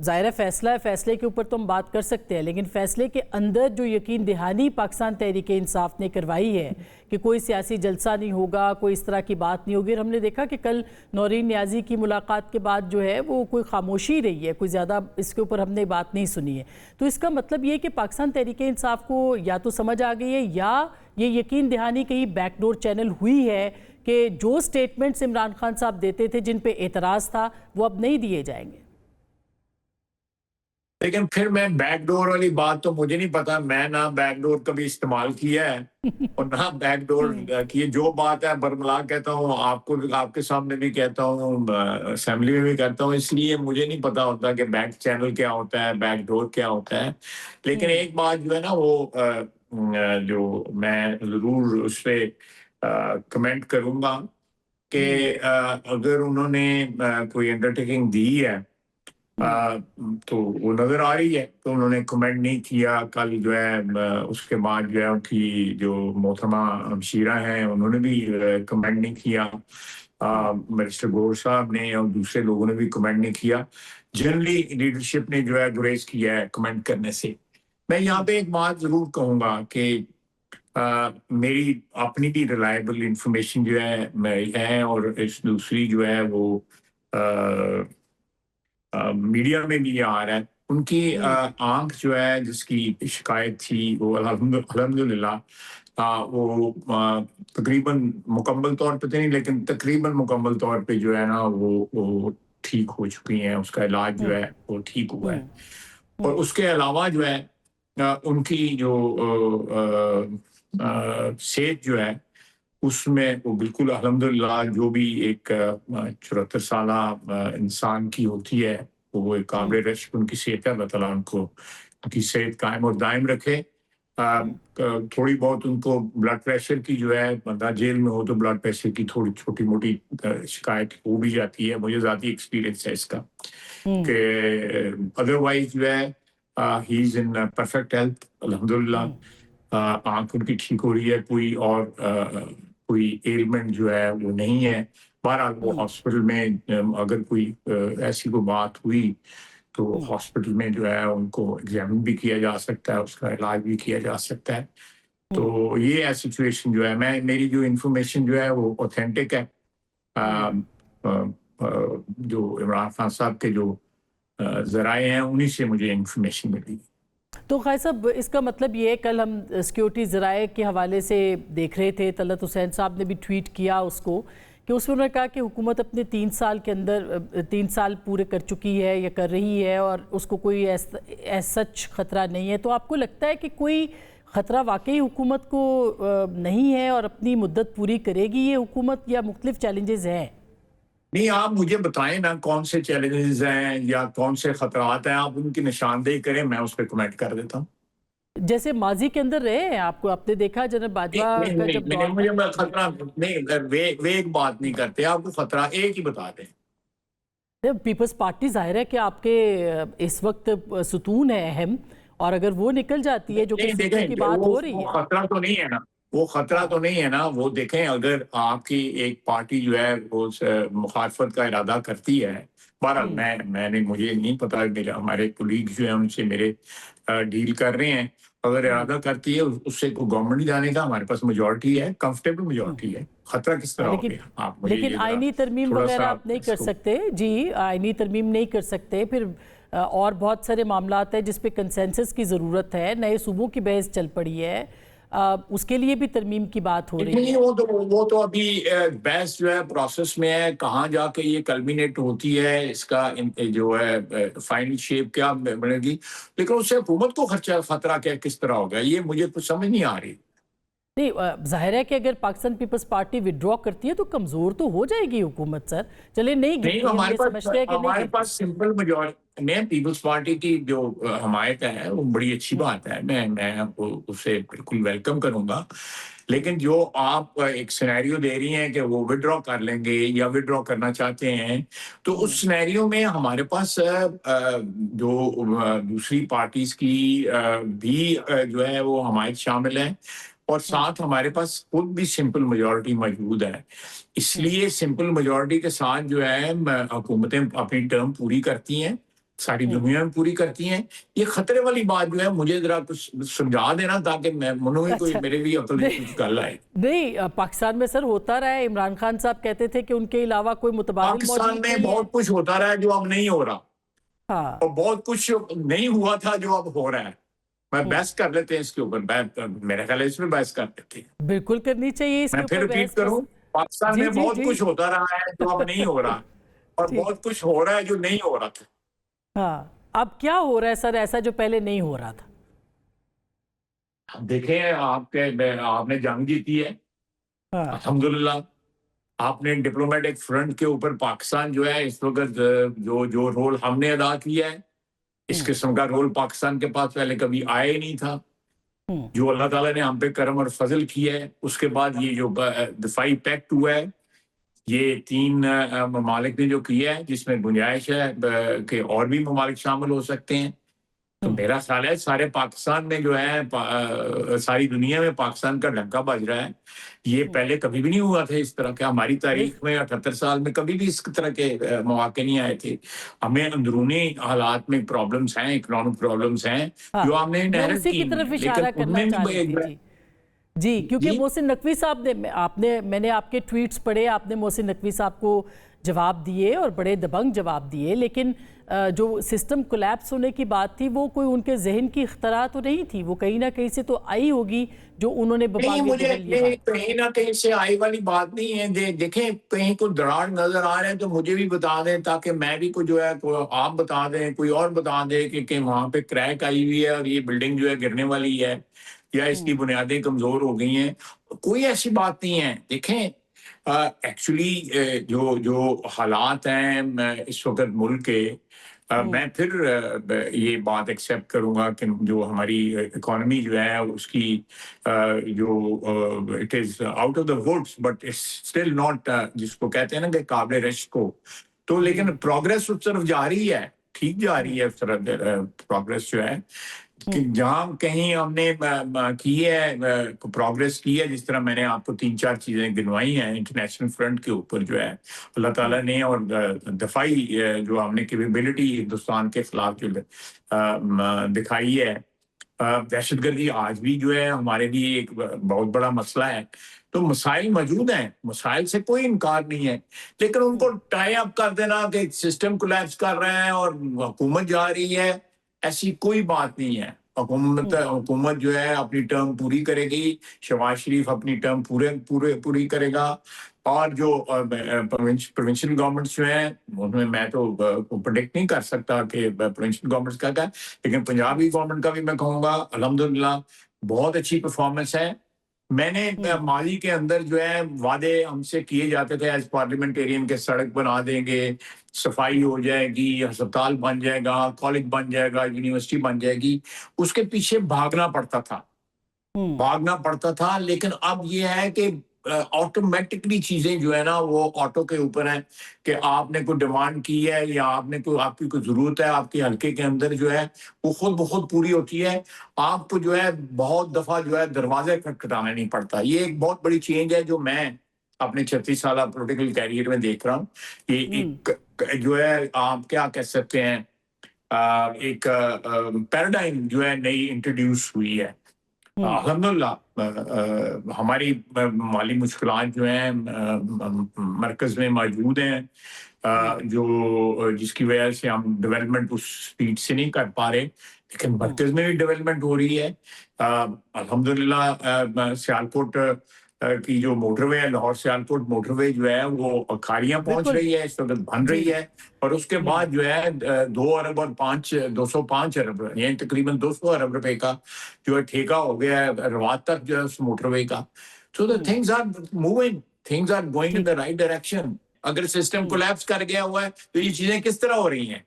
ظاہر ہے فیصلہ ہے، فیصلے کے اوپر تو ہم بات کر سکتے ہیں، لیکن فیصلے کے اندر جو یقین دہانی پاکستان تحریک انصاف نے کروائی ہے کہ کوئی سیاسی جلسہ نہیں ہوگا، کوئی اس طرح کی بات نہیں ہوگی، اور ہم نے دیکھا کہ کل نورین نیازی کی ملاقات کے بعد جو ہے وہ کوئی خاموشی رہی ہے، کوئی زیادہ اس کے اوپر ہم نے بات نہیں سنی ہے. تو اس کا مطلب یہ کہ پاکستان تحریک انصاف کو یا تو سمجھ آ گئی ہے یا یہ یقین دہانی کہیں بیک ڈور چینل ہوئی ہے کہ جو سٹیٹمنٹس عمران خان صاحب دیتے تھے جن پہ اعتراض تھا وہ اب نہیں دیے جائیں گے. لیکن پھر میں بیک ڈور والی بات تو مجھے نہیں پتا، میں نہ بیک ڈور کبھی استعمال کیا ہے اور نہ بیک ڈور کی. جو بات ہے برملا کہتا ہوں، آپ کو آپ کے سامنے بھی کہتا ہوں، اسمبلی میں بھی کہتا ہوں، اس لیے مجھے نہیں پتا ہوتا کہ بیک چینل کیا ہوتا ہے، بیک ڈور کیا ہوتا ہے. لیکن ایک بات جو ہے نا وہ جو میں ضرور اس پہ کمنٹ کروں گا کہ اگر انہوں نے کوئی انڈرٹیکنگ دی ہے تو وہ نظر آ رہی ہے، تو انہوں نے کمنٹ نہیں کیا. کل جو ہے اس کے بعد جو ہے ان کی جو محترمہ ہمشیرہ ہیں انہوں نے بھی کمنٹ نہیں کیا، منسٹر گور صاحب نے اور دوسرے لوگوں نے بھی کمنٹ نہیں کیا. جنرلی لیڈرشپ نے جو ہے گریز کیا ہے کمنٹ کرنے سے. میں یہاں پہ ایک بات ضرور کہوں گا کہ میری اپنی بھی ریلائبل انفارمیشن جو ہے اور اس دوسری جو ہے وہ میڈیا میں بھی یہ آ رہا ہے. ان کی آنکھ جو ہے جس کی شکایت تھی وہ الحمدللہ وہ تقریباً مکمل طور پہ تو نہیں لیکن تقریباً مکمل طور پہ جو ہے نا وہ ٹھیک ہو چکی ہیں، اس کا علاج جو ہے وہ ٹھیک ہوا ہے. اور اس کے علاوہ جو ہے ان کی جو صحت جو ہے اس میں وہ بالکل الحمدللہ جو بھی ایک 74 سالہ انسان کی ہوتی ہے وہ ایک قابل رشک ان کی صحت ہے. اللہ تعالیٰ ان کو ان کی صحت قائم اور دائم رکھے. تھوڑی بہت ان کو بلڈ پریشر کی جو ہے، بندہ جیل میں ہو تو بلڈ پریشر کی تھوڑی چھوٹی موٹی شکایت ہو بھی جاتی ہے. مجھے ذاتی ایکسپیرینس ہے اس کا کہ ادروائز جو ہے ہی از ان پرفیکٹ ہیلتھ الحمدللہ. آنکھ ان کی ٹھیک ہو رہی ہے، کوئی اور کوئی ایلمنٹ جو ہے وہ نہیں ہے. بہرحال وہ ہاسپٹل میں اگر کوئی ایسی کوئی بات ہوئی تو ہاسپٹل میں جو ہے ان کو ایگزامن بھی کیا جا سکتا ہے، اس کا علاج بھی کیا جا سکتا ہے. تو یہ ہے سچویشن جو ہے. میری جو انفارمیشن جو ہے وہ اوتھینٹک ہے. جو عمران خان صاحب کے جو ذرائع ہیں انہی سے مجھے انفارمیشن ملی. تو قائد صاحب اس کا مطلب یہ ہے، کل ہم سیکیورٹی ذرائع کے حوالے سے دیکھ رہے تھے، طلعت حسین صاحب نے بھی ٹویٹ کیا اس کو کہ اس میں انہوں نے کہا کہ حکومت اپنے 3 سال کے اندر 3 سال پورے کر چکی ہے یا کر رہی ہے اور اس کو کوئی سچ خطرہ نہیں ہے. تو آپ کو لگتا ہے کہ کوئی خطرہ واقعی حکومت کو نہیں ہے اور اپنی مدت پوری کرے گی یہ حکومت، یا مختلف چیلنجز ہیں؟ نہیں، آپ مجھے بتائیں نا کون سے چیلنجز ہیں یا کون سے خطرات ہیں، آپ ان کی نشاندہی کریں، میں اس پہ کمنٹ کر دیتا ہوں. جیسے ماضی کے اندر رہے ہیں آپ نے دیکھا جناب باجوہ کا جب دور مجھے خطرہ نہیں، وہ ایک بات نہیں کرتے، آپ کو خطرہ ایک ہی بتا دیں. پیپلز پارٹی ظاہر ہے کہ آپ کے اس وقت ستون ہے اہم، اور اگر وہ نکل جاتی ہے جو کہ ستون کی بات ہو رہی ہے، وہ خطرہ تو نہیں ہے نا، وہ خطرہ تو نہیں ہے نا. وہ دیکھیں اگر آپ کی ایک پارٹی جو ہے وہ مخالفت کا ارادہ کرتی ہے، بہرحال میں نے مجھے نہیں پتا، ہمارے کولیگ جو ہیں ان سے میرے ڈیل کر رہے ہیں، اگر ارادہ کرتی ہے اس سے کوئی گورنمنٹ جانے کا، ہمارے پاس میجورٹی ہے، کمفرٹیبل میجورٹی ہے. خطرہ کس طرح ہو گیا؟ آپ مجھے لیکن آئینی ترمیم وغیرہ آپ نہیں کر سکتے جی، آئینی ترمیم نہیں کر سکتے. پھر اور بہت سارے معاملات ہیں جس پہ کنسنسس کی ضرورت ہے، نئے صوبوں کی بحث چل پڑی ہے، اس کے لیے بھی ترمیم کی بات ہو رہی ہے. وہ تو ابھی بحث جو ہے پروسیس میں ہے، کہاں جا کے یہ کلمینیٹ ہوتی ہے، اس کا جو ہے فائنل شیپ کیا بنے گی. لیکن اس سے حکومت کو خطرہ کس طرح ہوگا یہ مجھے کچھ سمجھ نہیں آ رہی. نہیں، ظاہر ہے کہ اگر پاکستان پیپلز پارٹی وڈرا کرتی ہے تو کمزور تو ہو جائے گی حکومت. سر چلے نہیں گرتی، ہمارے پاس سمپل میجورٹی میں پیپلز پارٹی کی جو حمایت ہے وہ بڑی اچھی بات ہے، میں اسے بالکل ویلکم کروں گا. لیکن جو آپ ایک سینیریو دے رہی ہیں کہ وہ وڈرا کر لیں گے یا وڈرا کرنا چاہتے ہیں، تو اس سینیریو میں ہمارے پاس جو دوسری پارٹیز کی بھی جو ہے وہ حمایت شامل ہے، اور ساتھ ہمارے پاس خود بھی سمپل میجورٹی موجود ہے. اس لیے سمپل میجورٹی کے ساتھ جو ہے حکومتیں اپنی ٹرم پوری کرتی ہیں. ساری دنیا میں پوری کرتی ہیں. یہ خطرے والی بات جو ہے مجھے ذرا کچھ سمجھا دینا تاکہ میں منوں میں کوئی میرے بھی عقل میں کچھ گل آئے. نہیں پاکستان میں سر ہوتا رہا ہے. عمران خان صاحب کہتے تھے کہ ان کے علاوہ کوئی متبادل پاکستان میں بہت کچھ ہوتا رہا ہے جو اب نہیں ہو رہا, اور بہت کچھ نہیں ہوا تھا جو اب ہو رہا ہے. میں بحث کر لیتے ہیں اس کے اوپر, میرے خیال ہے اس میں بحث کر لیتے ہیں. بالکل کرنی چاہیے اس کے میں پھر اوپر ریپیٹ کروں, پاکستان میں بہت کچھ ہوتا رہا ہے جو اب نہیں ہو رہا, اور بہت کچھ ہو رہا ہے جو نہیں ہو رہا تھا. ہاں, اب کیا ہو رہا ہے سر ایسا جو پہلے نہیں ہو رہا تھا؟ دیکھیں آپ نے جنگ جیتی ہے الحمدللہ. آپ نے ڈپلومیٹک فرنٹ کے اوپر پاکستان جو ہے اس وقت جو رول ہم نے ادا کیا ہے, اس قسم کا رول پاکستان کے پاس پہلے کبھی آیا ہی نہیں تھا. جو اللہ تعالیٰ نے ہم پہ کرم اور فضل کیا ہے, اس کے بعد یہ جو دفاعی پیکٹ ہوا ہے, یہ 3 ممالک نے جو کیا ہے, جس میں گنجائش ہے کہ اور بھی ممالک شامل ہو سکتے ہیں. تو میرا خیال ہے سارے پاکستان میں جو ہے, ساری دنیا میں پاکستان کا ڈنکا بج رہا ہے. یہ پہلے کبھی بھی نہیں ہوا تھا اس طرح کا. ہماری تاریخ میں 78 سال میں کبھی بھی اس طرح کے مواقع نہیں آئے تھے. ہمیں اندرونی حالات میں پرابلمز ہیں, اکنامک پرابلمز ہیں جو ہم نے انہیرٹ کی, لیکن جی کیونکہ محسن نقوی صاحب نے میں نے آپ کے ٹویٹس پڑھے, آپ نے محسن نقوی صاحب کو جواب دیے اور بڑے دبنگ جواب دیے, لیکن جو سسٹم کولیپس ہونے کی بات تھی وہ کوئی ان کے ذہن کی اختراع تو نہیں تھی, وہ کہیں نہ کہیں سے تو آئی ہوگی جو انہوں نے کہیں نہ کہیں سے آئی والی بات نہیں ہے. دیکھیں کہیں کوئی دراڑ نظر آ رہے ہیں تو مجھے بھی بتا دیں, تاکہ میں بھی کوئی جو ہے آپ بتا دیں, کوئی اور بتا دے کہ وہاں پہ کریک آئی ہوئی ہے اور یہ بلڈنگ جو ہے گرنے والی ہے یا اس کی بنیادیں کمزور ہو گئی ہیں. کوئی ایسی بات نہیں ہے. دیکھیں ایکچولی جو حالات ہیں اس وقت ملک کے, میں پھر یہ بات ایکسیپٹ کروں گا کہ جو ہماری اکانومی جو ہے اس کی جو it is out of the woods but it's still not, جس کو کہتے ہیں نا کہ قابل رشک کو, تو لیکن پروگرس اس طرف جاری ہے, ٹھیک جاری ہے اس طرف پروگرس جو ہے. کہ جہاں کہیں ہم نے کی ہے پروگرس کی ہے, جس طرح میں نے آپ کو 3-4 چیزیں گنوائی ہیں انٹرنیشنل فرنٹ کے اوپر جو ہے اللہ تعالیٰ نے, اور دفاعی جو ہم نے کیپیبلٹی ہندوستان کے خلاف جو دکھائی ہے. دہشت گردی آج بھی جو ہے ہمارے لیے ایک بہت بڑا مسئلہ ہے. تو مسائل موجود ہیں, مسائل سے کوئی انکار نہیں ہے, لیکن ان کو ٹائی اپ کر دینا کہ سسٹم کولیپس کر رہے ہیں اور حکومت جا رہی ہے, ایسی کوئی بات نہیں ہے. حکومت جو ہے اپنی ٹرم پوری کرے گی, شہباز شریف اپنی ٹرم پوری کرے گا, اور جو پروونشل گورنمنٹس جو ہیں ان میں میں تو پریڈکٹ نہیں کر سکتا کہ پروونشل گورنمنٹس کا کیا, لیکن پنجابی گورنمنٹ کا بھی میں کہوں گا الحمدللہ بہت اچھی پرفارمنس ہے. میں نے ماضی کے اندر جو ہے وعدے ہم سے کیے جاتے تھے ایز پارلیمنٹیرین کے, سڑک بنا دیں گے, صفائی ہو جائے گی, ہسپتال بن جائے گا, کالج بن جائے گا, یونیورسٹی بن جائے گی. اس کے پیچھے بھاگنا پڑتا تھا. لیکن اب یہ ہے کہ آٹومیٹکلی چیزیں جو ہے نا وہ آٹو کے اوپر ہیں, کہ آپ نے کوئی ڈیمانڈ کی ہے یا آپ کی کوئی ضرورت ہے آپ کے حلقے کے اندر جو ہے وہ خود بخود پوری ہوتی ہے. آپ کو جو ہے بہت دفعہ جو ہے دروازے کھٹکھٹانا نہیں پڑتا. یہ ایک بہت بڑی چینج ہے جو میں اپنے 36 سالہ پولیٹیکل کیریئر میں دیکھ رہا ہوں. یہ ایک جو ہے آپ کیا کہہ سکتے ہیں, ایک پیراڈائم جو ہے نئی انٹروڈیوس ہوئی ہے. الحمدللہ ہماری مالی مشکلات جو ہیں مرکز میں موجود ہیں, جس کی وجہ سے ہم ڈیولپمنٹ اس سپیڈ سے نہیں کر پا رہے, لیکن مرکز میں بھی ڈیولپمنٹ ہو رہی ہے. الحمدللہ سیالکوٹ کی جو موٹر وے ہے, لاہور سیالکوٹ موٹر وے جو ہے وہ کھاریاں پہنچ رہی ہے, اس وقت بن رہی ہے, اور اس کے بعد جو ہے 2 ارب اور 205 ارب یعنی تقریباً 200 ارب روپے کا جو ہے ٹھیکہ ہو گیا ہے رواد تک جو ہے اس موٹر وے کا. So the things are moving, things are going in the right direction. اگر سسٹم کولیپس کر گیا ہوا ہے تو یہ چیزیں کس طرح ہو رہی ہیں؟